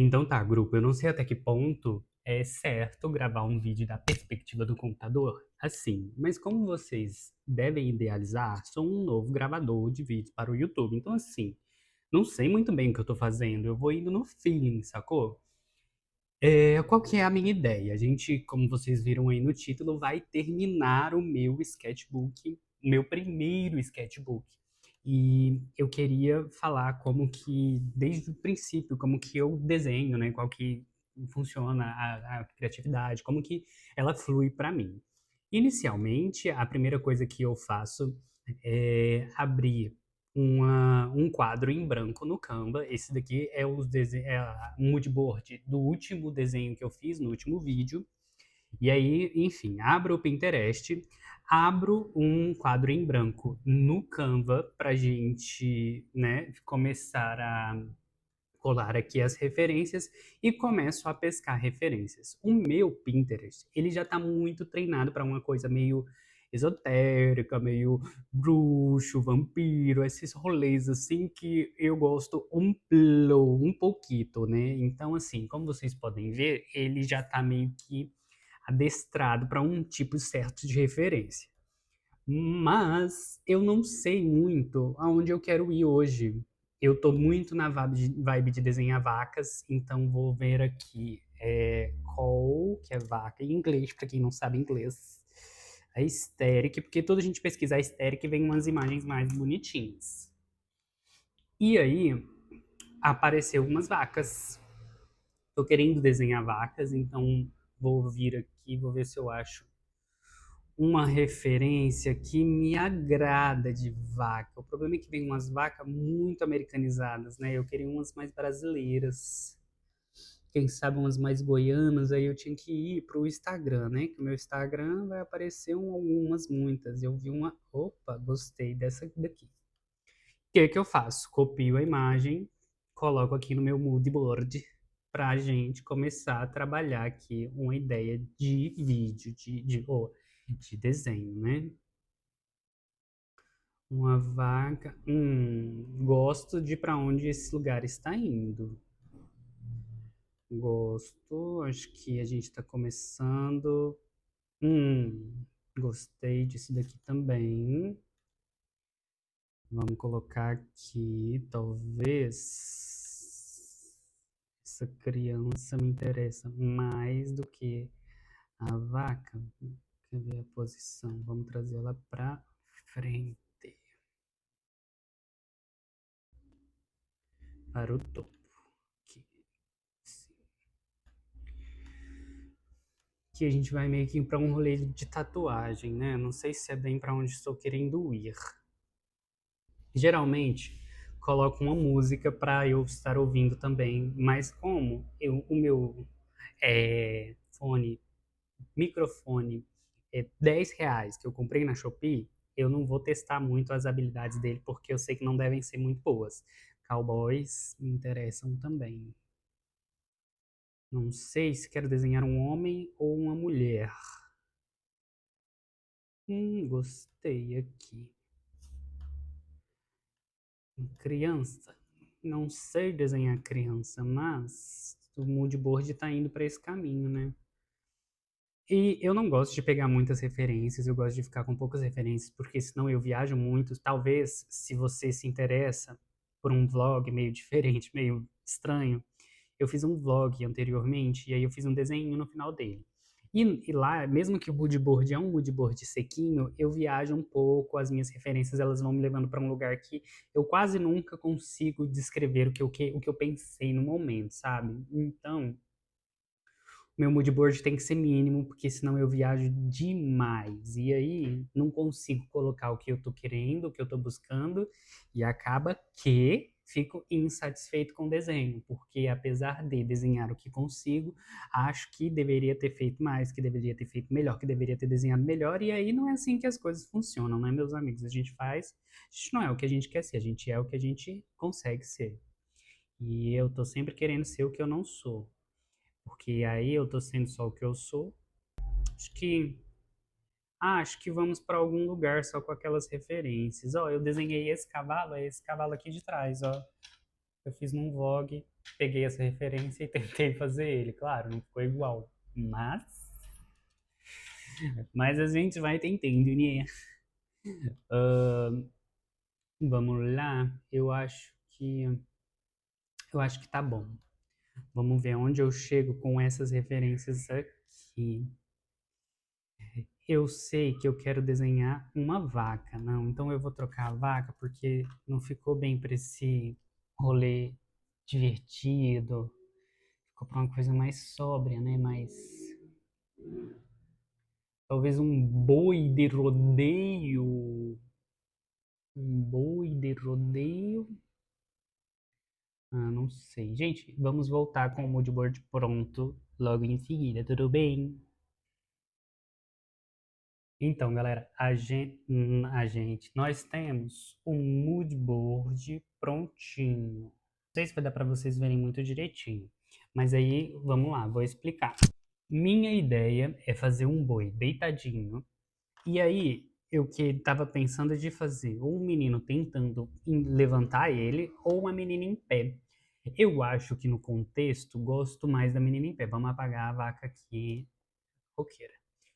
Então tá, grupo, eu não sei até que ponto é certo gravar um vídeo da perspectiva do computador, assim, mas como vocês devem idealizar, sou um novo gravador de vídeos para o YouTube, então assim, não sei muito bem o que eu tô fazendo, eu vou indo no feeling, sacou? Qual que é a minha ideia? A gente, como vocês viram aí no título, vai terminar o meu sketchbook, o meu primeiro sketchbook. E eu queria falar como que, desde o princípio, como que eu desenho, né? Qual que funciona a criatividade, como que ela flui para mim. Inicialmente, a primeira coisa que eu faço é abrir um quadro em branco no Canva. Esse daqui é um mood board do último desenho que eu fiz, no último vídeo. E aí, enfim, abro o Pinterest, abro um quadro em branco no Canva para gente, né, começar a colar aqui as referências e começo a pescar referências. O meu Pinterest, ele já está muito treinado para uma coisa meio esotérica, meio bruxo, vampiro, esses rolês assim que eu gosto um pouquito, né? Então, assim, como vocês podem ver, ele já está meio que adestrado para um tipo certo de referência. Mas eu não sei muito aonde eu quero ir hoje. Eu tô muito na vibe de desenhar vacas, então vou ver aqui call, que é vaca em inglês, para quem não sabe inglês. A aesthetic, porque toda a gente pesquisa a aesthetic vem umas imagens mais bonitinhas. E aí apareceu umas vacas. Tô querendo desenhar vacas, então vou vir aqui, vou ver se eu acho uma referência que me agrada de vaca. O problema é que vem umas vacas muito americanizadas, né? Eu queria umas mais brasileiras. Quem sabe umas mais goianas, aí eu tinha que ir pro Instagram, né? Que o meu Instagram vai aparecer algumas, muitas. Eu vi uma, opa, gostei dessa daqui. O que que eu faço? Copio a imagem, coloco aqui no meu mood board para a gente começar a trabalhar aqui uma ideia de vídeo, de desenho, né? Uma vaca. Gosto de para onde esse lugar está indo. Gosto. Acho que a gente está começando. Gostei disso daqui também. Vamos colocar aqui, talvez. Essa criança me interessa mais do que a vaca. Quer ver a posição? Vamos trazê-la para frente, para o topo. Aqui. Que a gente vai meio que para um rolê de tatuagem, né? Não sei se é bem para onde estou querendo ir. Geralmente coloco uma música para eu estar ouvindo também, mas como o meu fone, microfone é R$ 10 que eu comprei na Shopee, eu não vou testar muito as habilidades dele porque eu sei que não devem ser muito boas. Cowboys me interessam também. Não sei se quero desenhar um homem ou uma mulher. Gostei aqui. Criança. Não sei desenhar criança, mas o mood board tá indo para esse caminho, né? E eu não gosto de pegar muitas referências, eu gosto de ficar com poucas referências, porque senão eu viajo muito. Talvez, se você se interessa por um vlog meio diferente, meio estranho, eu fiz um vlog anteriormente, e aí eu fiz um desenho no final dele. E lá, mesmo que o moodboard é um moodboard sequinho, eu viajo um pouco, as minhas referências elas vão me levando para um lugar que eu quase nunca consigo descrever o que eu pensei no momento, sabe? Então, meu moodboard tem que ser mínimo, porque senão eu viajo demais. E aí não consigo colocar o que eu tô querendo, o que eu tô buscando, e acaba que fico insatisfeito com o desenho, porque apesar de desenhar o que consigo, acho que deveria ter feito mais, que deveria ter feito melhor, que deveria ter desenhado melhor, e aí não é assim que as coisas funcionam, né, meus amigos? A gente não é o que a gente quer ser, a gente é o que a gente consegue ser. E eu tô sempre querendo ser o que eu não sou. Porque aí eu tô sendo só o que eu sou. Acho que, acho que vamos para algum lugar só com aquelas referências. Ó, eu desenhei esse cavalo, é esse cavalo aqui de trás, ó. Eu fiz num vlog. peguei essa referência e tentei fazer ele. Claro, não ficou igual, mas a gente vai tentando, né? Vamos lá, eu acho que tá bom. Vamos ver onde eu chego com essas referências aqui. Eu sei que eu quero desenhar uma vaca, não, então eu vou trocar a vaca porque não ficou bem para esse rolê divertido. Ficou para uma coisa mais sóbria, né? Mais talvez um boi de rodeio. Um boi de rodeio. Ah, não sei. Gente, vamos voltar com o moodboard pronto logo em seguida, tudo bem? Então, galera, nós temos um moodboard prontinho. Não sei se vai dar para vocês verem muito direitinho, mas aí, vamos lá, vou explicar. Minha ideia é fazer um boi deitadinho, e aí eu que estava pensando de fazer um menino tentando levantar ele ou uma menina em pé. Eu acho que no contexto gosto mais da menina em pé. Vamos apagar a vaca aqui, roqueira.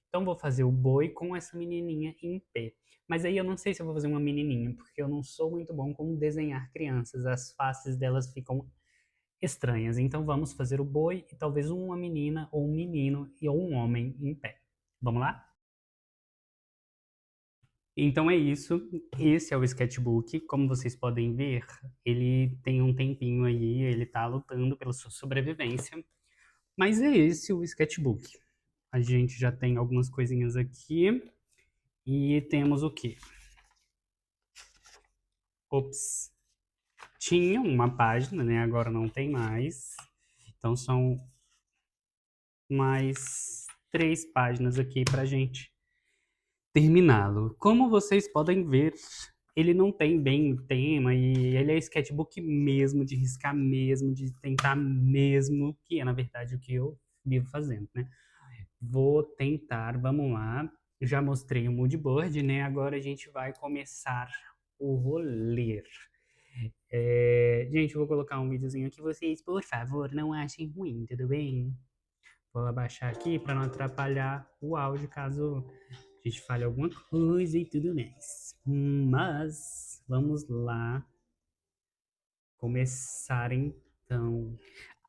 Então vou fazer o boi com essa menininha em pé. Mas aí eu não sei se eu vou fazer uma menininha, porque eu não sou muito bom com desenhar crianças. As faces delas ficam estranhas. Então vamos fazer o boi e talvez uma menina ou um menino ou um homem em pé. Vamos lá? Então é isso. Esse é o sketchbook. Como vocês podem ver, ele tem um tempinho aí, ele tá lutando pela sua sobrevivência. Mas é esse o sketchbook. A gente já tem algumas coisinhas aqui. E temos o quê? Ops. Tinha uma página, né? Agora não tem mais. Então são mais 3 páginas aqui pra gente terminá-lo. Como vocês podem ver, ele não tem bem tema e ele é sketchbook mesmo, de riscar mesmo, de tentar mesmo, que é na verdade o que eu vivo fazendo, né? Vou tentar, vamos lá. Já mostrei o moodboard, né? Agora a gente vai começar o rolê. Gente, eu vou colocar um videozinho aqui. Vocês, por favor, não achem ruim, tudo bem? Vou abaixar aqui para não atrapalhar o áudio caso a gente fale alguma coisa e tudo mais. Mas vamos lá começar então.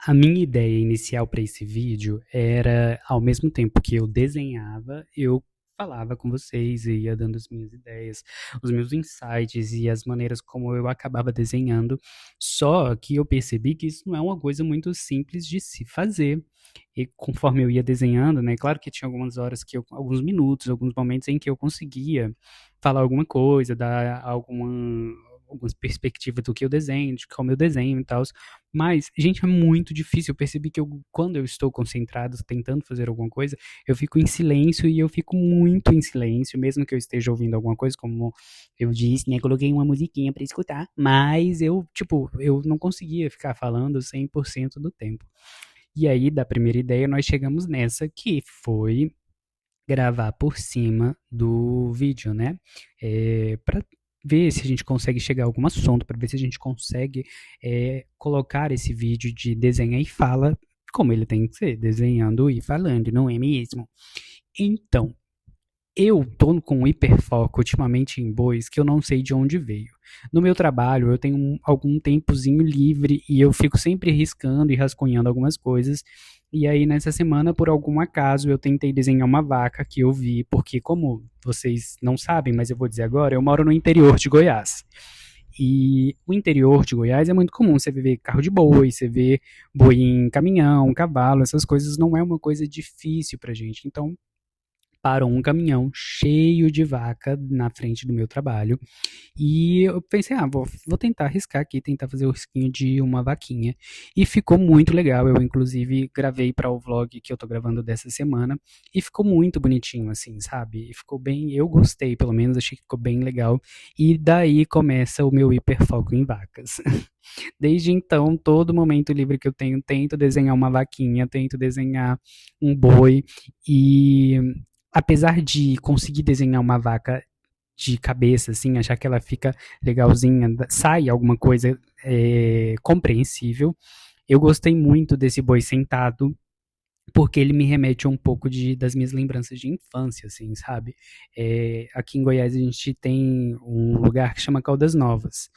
A minha ideia inicial para esse vídeo era, ao mesmo tempo que eu desenhava, eu falava com vocês e ia dando as minhas ideias, os meus insights e as maneiras como eu acabava desenhando. Só que eu percebi que isso não é uma coisa muito simples de se fazer. E conforme eu ia desenhando, né, claro que tinha algumas horas que alguns minutos, alguns momentos em que eu conseguia falar alguma coisa, dar algumas perspectivas do que eu desenho, de como eu desenho e tal. Mas, gente, é muito difícil. Eu percebi que quando eu estou concentrado, tentando fazer alguma coisa, eu fico em silêncio e eu fico muito em silêncio, mesmo que eu esteja ouvindo alguma coisa, como eu disse, né? Coloquei uma musiquinha para escutar, mas eu não conseguia ficar falando 100% do tempo. E aí, da primeira ideia, nós chegamos nessa, que foi gravar por cima do vídeo, né? Para ver se a gente consegue chegar a algum assunto, para ver se a gente consegue colocar esse vídeo de desenha e fala como ele tem que ser, desenhando e falando, não é mesmo? Então, eu tô com um hiperfoco ultimamente em bois que eu não sei de onde veio. No meu trabalho, eu tenho algum tempozinho livre e eu fico sempre riscando e rascunhando algumas coisas. E aí, nessa semana, por algum acaso, eu tentei desenhar uma vaca que eu vi, porque, como vocês não sabem, mas eu vou dizer agora, eu moro no interior de Goiás. E o interior de Goiás é muito comum você ver carro de boi, você vê boi em caminhão, cavalo, essas coisas não é uma coisa difícil pra gente. Então, parou um caminhão cheio de vaca na frente do meu trabalho. E eu pensei, vou tentar arriscar aqui, tentar fazer o risquinho de uma vaquinha. E ficou muito legal. Eu, inclusive, gravei para o vlog que eu tô gravando dessa semana. E ficou muito bonitinho, assim, sabe? E ficou bem. Eu gostei, pelo menos, achei que ficou bem legal. E daí começa o meu hiperfoco em vacas. Desde então, todo momento livre que eu tenho, tento desenhar uma vaquinha, tento desenhar um boi. E apesar de conseguir desenhar uma vaca de cabeça, assim, achar que ela fica legalzinha, sai alguma coisa compreensível, Eu gostei muito desse boi sentado, porque ele me remete um pouco das minhas lembranças de infância, assim, sabe? Aqui em Goiás a gente tem um lugar que chama Caldas Novas.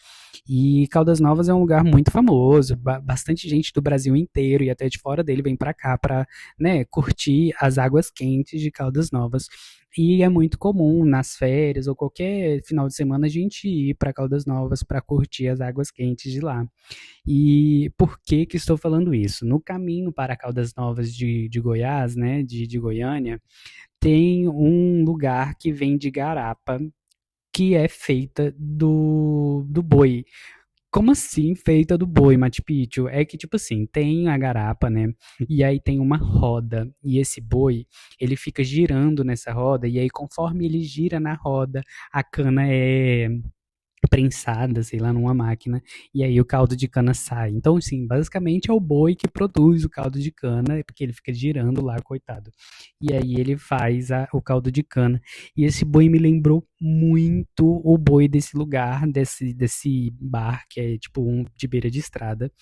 E Caldas Novas é um lugar muito famoso, bastante gente do Brasil inteiro e até de fora dele vem para cá para, né, curtir as águas quentes de Caldas Novas. E é muito comum nas férias ou qualquer final de semana a gente ir para Caldas Novas para curtir as águas quentes de lá. E por que que estou falando isso? No caminho para Caldas Novas de Goiás, né, de Goiânia, tem um lugar que vende garapa que é feita do boi. Como assim feita do boi, Machu Picchu? É que, tipo assim, tem a garapa, né? E aí tem uma roda. E esse boi, ele fica girando nessa roda. E aí, conforme ele gira na roda, a cana é prensada, sei lá, numa máquina, e aí o caldo de cana sai. Então, assim, basicamente é o boi que produz o caldo de cana, porque ele fica girando lá, coitado. E aí ele faz o caldo de cana. E esse boi me lembrou muito o boi desse lugar, desse bar, que é tipo um de beira de estrada.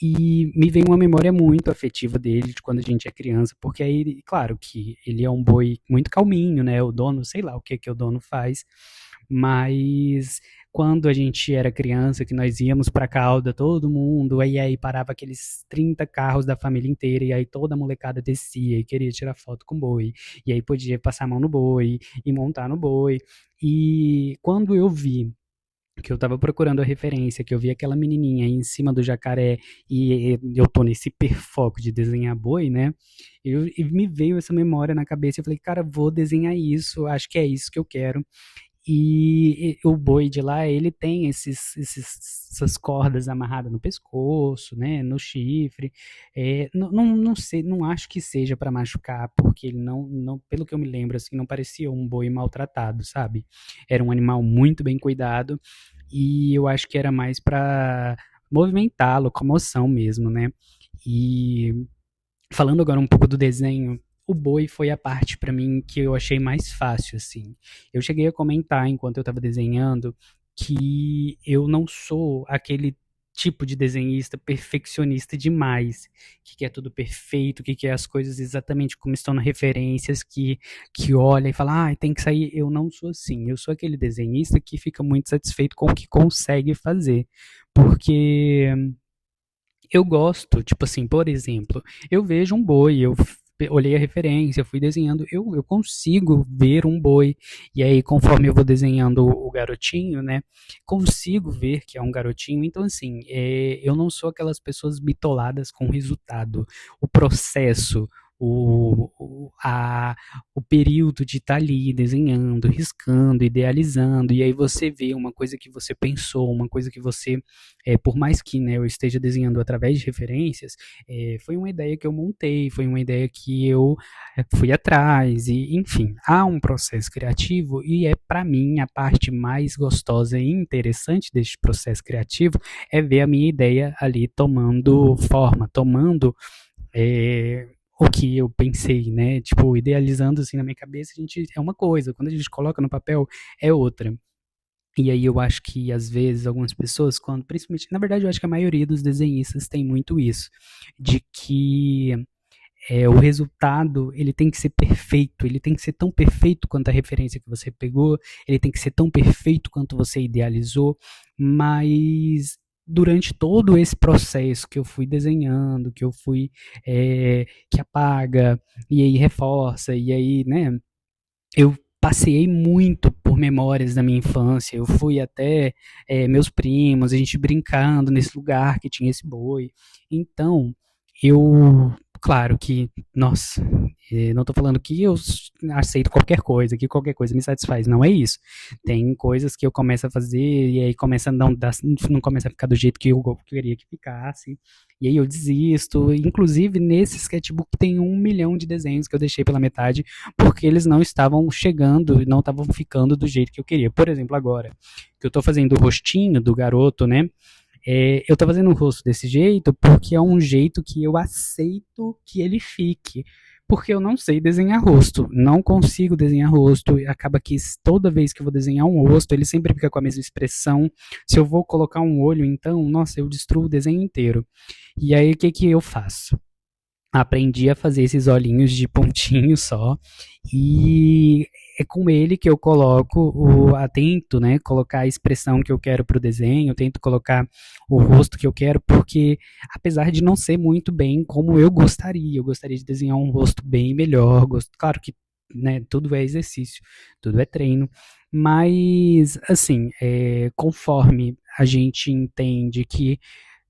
E me vem uma memória muito afetiva dele, de quando a gente é criança, porque aí, claro que ele é um boi muito calminho, né? O dono, sei lá o que que o dono faz, mas quando a gente era criança, que nós íamos pra Calda, todo mundo, aí parava aqueles 30 carros da família inteira, e aí toda a molecada descia e queria tirar foto com o boi, e aí podia passar a mão no boi e montar no boi. E quando eu vi que eu tava procurando a referência, que eu vi aquela menininha aí em cima do jacaré e eu tô nesse hiperfoco de desenhar boi, né? E me veio essa memória na cabeça, eu falei, cara, vou desenhar isso, acho que é isso que eu quero. E o boi de lá, ele tem essas cordas amarradas no pescoço, né, no chifre. Não sei, não acho que seja para machucar, porque ele não, pelo que eu me lembro, assim, não parecia um boi maltratado, sabe? Era um animal muito bem cuidado e eu acho que era mais para movimentar a locomoção mesmo, né? E falando agora um pouco do desenho, o boi foi a parte para mim que eu achei mais fácil, assim. Eu cheguei a comentar enquanto eu estava desenhando que eu não sou aquele tipo de desenhista perfeccionista demais, que quer tudo perfeito, que quer as coisas exatamente como estão nas referências, que olha e fala, ah, tem que sair. Eu não sou assim. Eu sou aquele desenhista que fica muito satisfeito com o que consegue fazer. Porque eu gosto, tipo assim, por exemplo, eu vejo um boi, olhei a referência, fui desenhando, eu consigo ver um boi, e aí conforme eu vou desenhando o garotinho, né, consigo ver que é um garotinho, então assim, eu não sou aquelas pessoas bitoladas com o resultado, o processo, o período de estar ali desenhando, riscando, idealizando, e aí você vê uma coisa que você pensou, uma coisa que você por mais que, né, eu esteja desenhando através de referências, foi uma ideia que eu montei, foi uma ideia que eu fui atrás, e enfim, há um processo criativo e é para mim a parte mais gostosa e interessante deste processo criativo é ver a minha ideia ali tomando forma, tomando o que eu pensei, né? Tipo, idealizando assim na minha cabeça, a gente é uma coisa, quando a gente coloca no papel é outra. E aí eu acho que às vezes algumas pessoas, quando, principalmente, na verdade eu acho que a maioria dos desenhistas tem muito isso, de que o resultado ele tem que ser perfeito, ele tem que ser tão perfeito quanto a referência que você pegou, ele tem que ser tão perfeito quanto você idealizou, mas durante todo esse processo que eu fui desenhando, que eu fui que apaga e aí reforça e aí, né, eu passei muito por memórias da minha infância. Eu fui até meus primos, a gente brincando nesse lugar que tinha esse boi. Então, eu, claro que, nossa, não estou falando que eu aceito qualquer coisa, que qualquer coisa me satisfaz. Não é isso. Tem coisas que eu começo a fazer e aí começa a não começa a ficar do jeito que eu queria que ficasse. E aí eu desisto. Inclusive, nesse sketchbook tem 1 milhão de desenhos que eu deixei pela metade porque eles não estavam chegando e não estavam ficando do jeito que eu queria. Por exemplo, agora, que eu estou fazendo o rostinho do garoto, né? Eu estou fazendo o rosto desse jeito porque é um jeito que eu aceito que ele fique. porque eu não sei desenhar rosto, não consigo desenhar rosto, e acaba que toda vez que eu vou desenhar um rosto, ele sempre fica com a mesma expressão. Se eu vou colocar um olho, então, nossa, eu destruo o desenho inteiro. E aí, o que que eu faço? Aprendi a fazer esses olhinhos de pontinho só, e é com ele que eu coloco tento, né, colocar a expressão que eu quero para o desenho, tento colocar o rosto que eu quero, porque apesar de não ser muito bem como eu gostaria de desenhar um rosto bem melhor, claro que, né, tudo é exercício, tudo é treino, mas assim, conforme a gente entende que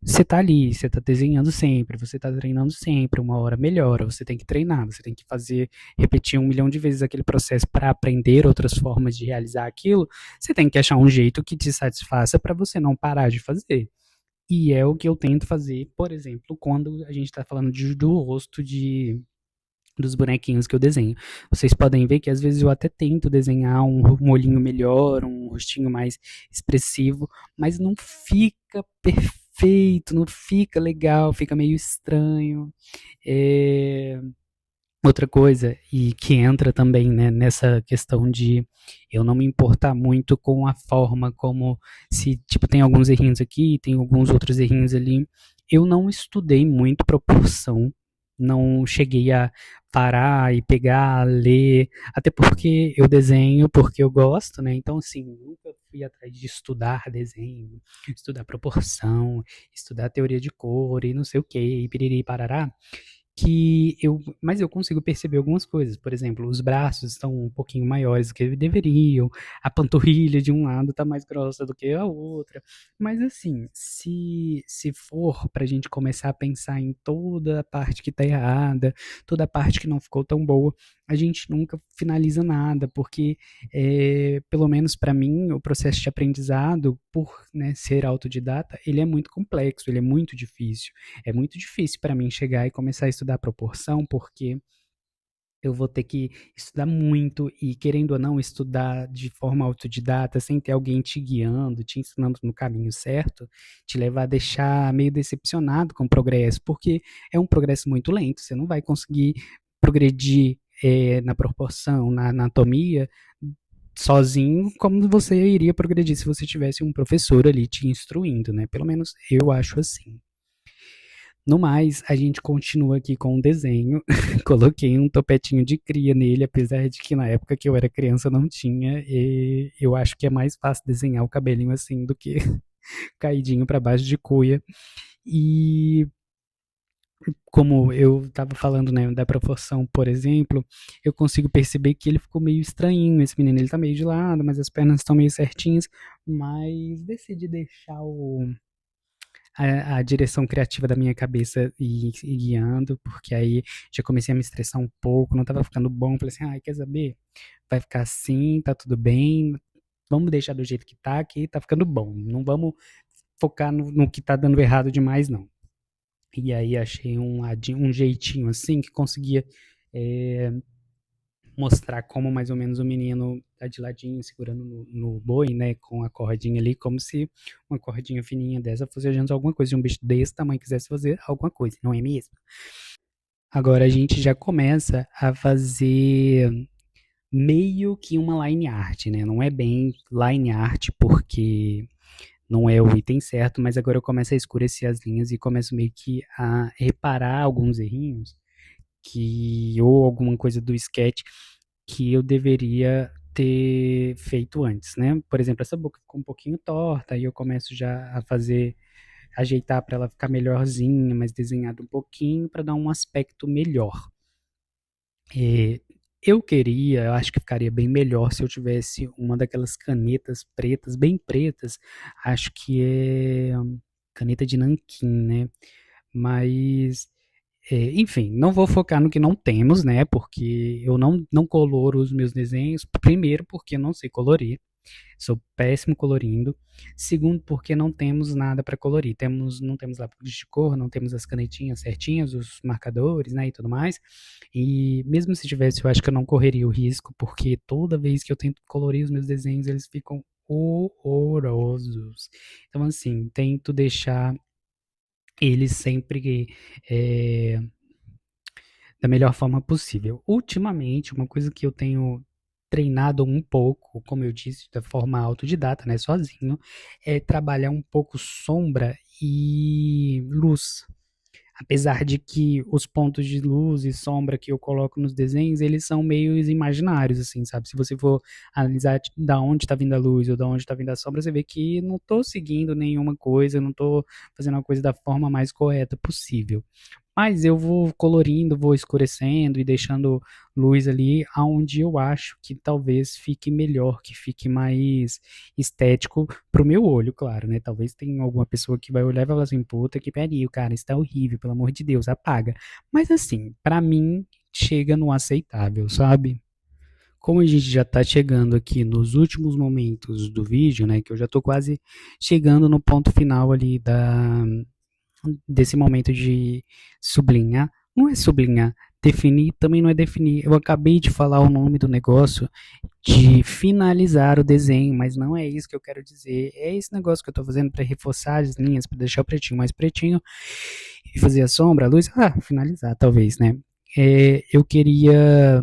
você tá ali, você tá desenhando sempre, você tá treinando sempre, uma hora melhora, você tem que treinar, você tem que fazer, repetir 1 milhão de vezes aquele processo para aprender outras formas de realizar aquilo, você tem que achar um jeito que te satisfaça para você não parar de fazer. E é o que eu tento fazer, por exemplo, quando a gente está falando do rosto dos bonequinhos que eu desenho. Vocês podem ver que às vezes eu até tento desenhar um olhinho melhor, um rostinho mais expressivo, mas não fica perfeito, não fica legal, fica meio estranho. É, outra coisa, e que entra também, né, nessa questão de eu não me importar muito com a forma como, se tipo tem alguns errinhos aqui, tem alguns outros errinhos ali, eu não estudei muito proporção, não cheguei a parar e pegar, ler, até porque eu desenho porque eu gosto, né? Então assim, nunca fui atrás de estudar desenho, estudar proporção, estudar teoria de cor e não sei o que, e piriri parará, mas eu consigo perceber algumas coisas. Por exemplo, os braços estão um pouquinho maiores do que deveriam, a panturrilha de um lado está mais grossa do que a outra. Mas assim, se for para a gente começar a pensar em toda a parte que está errada, toda a parte que não ficou tão boa, a gente nunca finaliza nada, porque pelo menos para mim, o processo de aprendizado, por, né, ser autodidata, ele é muito complexo, ele é muito difícil. É muito difícil para mim chegar e começar a estudar proporção, porque eu vou ter que estudar muito e, querendo ou não, estudar de forma autodidata, sem ter alguém te guiando, te ensinando no caminho certo, te levar a deixar meio decepcionado com o progresso, porque é um progresso muito lento, você não vai conseguir progredir na proporção, na anatomia, sozinho, como você iria progredir se você tivesse um professor ali te instruindo, né? Pelo menos eu acho assim. No mais, a gente continua aqui com o desenho. Coloquei um topetinho de cria nele, apesar de que na época que eu era criança não tinha. E eu acho que é mais fácil desenhar o cabelinho assim do que caidinho para baixo de cuia. E como eu estava falando, né, da proporção, por exemplo, eu consigo perceber que ele ficou meio estranhinho. Esse menino, ele tá meio de lado, mas as pernas estão meio certinhas. Mas decidi deixar a direção criativa da minha cabeça e guiando, porque aí já comecei a me estressar um pouco, não estava ficando bom. Falei assim, ah, quer saber? Vai ficar assim, tá tudo bem, vamos deixar do jeito que tá ficando bom. Não vamos focar no que tá dando errado demais, não. E aí achei um jeitinho assim que conseguia é, mostrar como mais ou menos o menino tá de ladinho segurando no boi, né, com a cordinha ali, como se uma cordinha fininha dessa fosse ajudando alguma coisa, de um bicho desse tamanho quisesse fazer alguma coisa, não é mesmo? Agora a gente já começa a fazer meio que uma line art, né? Não é bem line art porque não é o item certo, mas agora eu começo a escurecer as linhas e começo meio que a reparar alguns errinhos ou alguma coisa do sketch que eu deveria ter feito antes, né? Por exemplo, essa boca ficou um pouquinho torta, aí eu começo já a fazer, ajeitar para ela ficar melhorzinha, mais desenhada um pouquinho, para dar um aspecto melhor. É, eu acho que ficaria bem melhor se eu tivesse uma daquelas canetas pretas, bem pretas, acho que é caneta de nanquim, né? Mas enfim, não vou focar no que não temos, né? Porque eu não coloro os meus desenhos. Primeiro, porque não sei colorir. Sou péssimo colorindo. Segundo, porque não temos nada para colorir. Não temos lápis de cor, não temos as canetinhas certinhas, os marcadores, né, e tudo mais. E mesmo se tivesse, eu acho que eu não correria o risco, porque toda vez que eu tento colorir os meus desenhos, eles ficam horrorosos. Então, assim, tento deixar eles sempre é, da melhor forma possível. Ultimamente, uma coisa que eu tenho treinado um pouco, como eu disse, da forma autodidata, né, sozinho, é trabalhar um pouco sombra e luz. Apesar de que os pontos de luz e sombra que eu coloco nos desenhos, eles são meio imaginários, assim, sabe? Se você for analisar da onde está vindo a luz ou da onde está vindo a sombra, você vê que não estou seguindo nenhuma coisa, não estou fazendo a coisa da forma mais correta possível. Mas eu vou colorindo, vou escurecendo e deixando luz ali aonde eu acho que talvez fique melhor, que fique mais estético pro meu olho, claro, né? Talvez tenha alguma pessoa que vai olhar e vai falar assim, puta que pariu, cara, isso tá horrível, pelo amor de Deus, apaga. Mas assim, pra mim, chega no aceitável, sabe? Como a gente já tá chegando aqui nos últimos momentos do vídeo, né? Que eu já tô quase chegando no ponto final ali desse momento de sublinhar. Não é sublinhar, definir também não é definir. Eu acabei de falar o nome do negócio de finalizar o desenho, mas não é isso que eu quero dizer. É esse negócio que eu estou fazendo para reforçar as linhas, para deixar o pretinho mais pretinho e fazer a sombra, a luz. Finalizar, talvez, né? Eu queria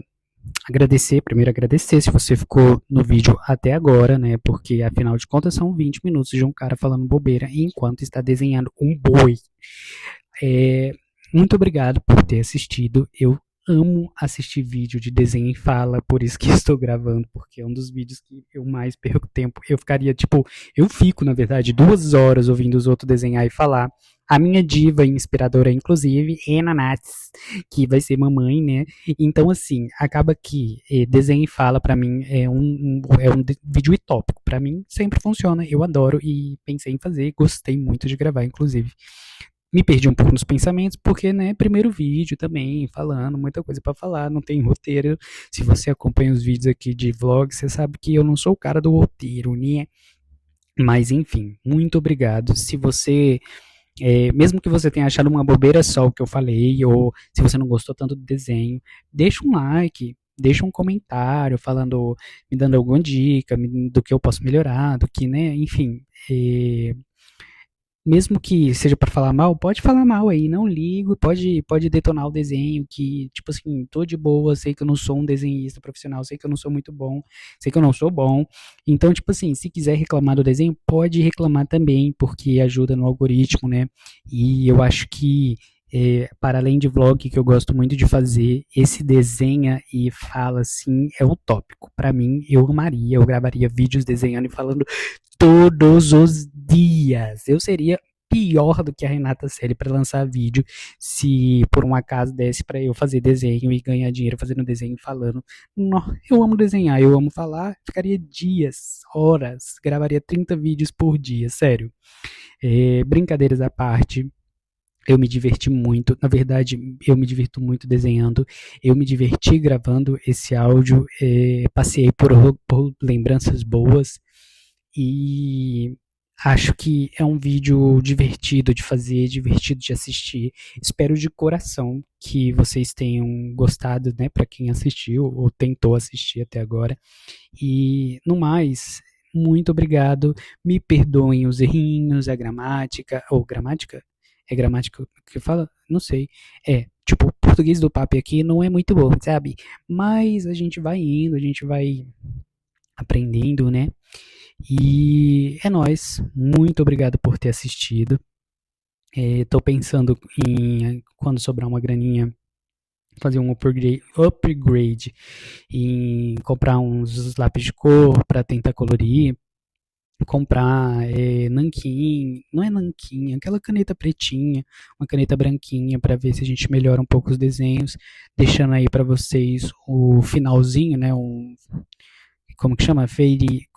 agradecer, primeiro agradecer se você ficou no vídeo até agora, né? Porque afinal de contas são 20 minutos de um cara falando bobeira enquanto está desenhando um boi. É, muito obrigado por ter assistido. Eu amo assistir vídeo de desenho e fala, por isso que estou gravando, porque é um dos vídeos que eu mais perco tempo. Eu ficaria, tipo, eu fico, na verdade, 2 horas ouvindo os outros desenhar e falar. A minha diva inspiradora, inclusive, é Nanats, que vai ser mamãe, né? Então, assim, acaba que desenho e fala, pra mim, é um vídeo utópico. Pra mim, sempre funciona. Eu adoro e pensei em fazer. Gostei muito de gravar, inclusive. Me perdi um pouco nos pensamentos, porque, né, primeiro vídeo também, falando, muita coisa para falar, não tem roteiro. Se você acompanha os vídeos aqui de vlog, você sabe que eu não sou o cara do roteiro, né? Mas, enfim, muito obrigado. Se você, mesmo que você tenha achado uma bobeira só o que eu falei, ou se você não gostou tanto do desenho, deixa um like, deixa um comentário falando, me dando alguma dica do que eu posso melhorar, do que, né, enfim, mesmo que seja para falar mal, pode falar mal aí, não ligo, pode detonar o desenho, que, tipo assim, tô de boa, sei que eu não sou um desenhista profissional, sei que eu não sou muito bom, sei que eu não sou bom. Então, tipo assim, se quiser reclamar do desenho, pode reclamar também, porque ajuda no algoritmo, né? E eu acho que, para além de vlog, que eu gosto muito de fazer, esse desenha e fala assim, é utópico. Para mim, eu amaria, eu gravaria vídeos desenhando e falando todos os dias. Eu seria pior do que a Renata Selli para lançar vídeo se por um acaso desse para eu fazer desenho e ganhar dinheiro fazendo desenho e falando. Não, eu amo desenhar, eu amo falar, ficaria dias, horas, gravaria 30 vídeos por dia, sério. Brincadeiras à parte, eu me diverti muito, na verdade, eu me divirto muito desenhando, eu me diverti gravando esse áudio, passei por lembranças boas, e acho que é um vídeo divertido de fazer, divertido de assistir. Espero de coração que vocês tenham gostado, né, para quem assistiu ou tentou assistir até agora. E no mais, muito obrigado. Me perdoem os errinhos, a gramática, ou gramática? É gramática que fala? Não sei. Tipo, o português do papo aqui não é muito bom, sabe? Mas a gente vai indo, a gente vai aprendendo, né? E é nóis. Muito obrigado por ter assistido. Tô pensando em, quando sobrar uma graninha, fazer um upgrade em comprar uns lápis de cor para tentar colorir. Comprar nanquim, não é nanquim, aquela caneta pretinha, uma caneta branquinha para ver se a gente melhora um pouco os desenhos, deixando aí para vocês o finalzinho, né, como que chama? Fade,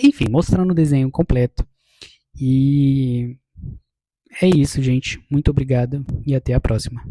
enfim, mostrando o desenho completo. E é isso, gente. Muito obrigado e até a próxima.